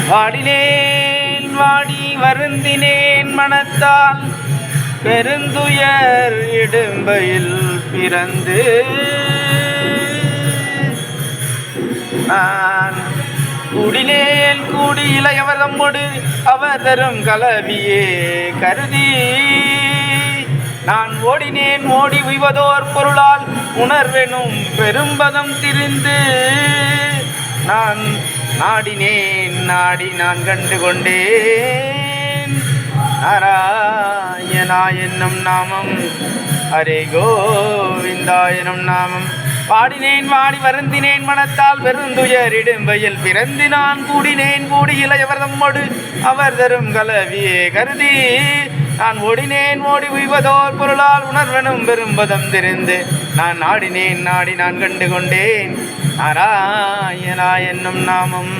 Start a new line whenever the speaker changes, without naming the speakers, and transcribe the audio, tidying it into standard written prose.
வாடினேன் வாடி வருந்தினேன் மனத்தால் பெருந்துயர் இடும்பையில் பிறந்து நான் கூடினேன் கூடி இளையவர் தம்மொடு அவர் தரும் கலவியே கருதி நான் ஓடினேன் ஓடி உய்வதோர் பொருளால் உணர்வெனும் பெரும்பதம் திரிந்து நான் நாடினேன் நாடி நான் கண்டு கொண்டேன் நாராயணா என்னும் நாமம் ஹரே கோவிந்தா எனும் நாமம். பாடினேன் வாடி வருந்தினேன் மனத்தால் பெருந்துயர் இடும்பையில் பிறந்து நான் கூடினேன் கூடி இளையவர் தம்மொடு அவர் தரும் கலவியே கருதி நான் ஓடினேன் ஓடி உய்வதோர் பொருளால் உணர்வனும் பெரும்பதம் தெரிந்து நான் நாடினேன் நாடி நான் கண்டு கொண்டேன் நாராயணா என்னும் நாமம்.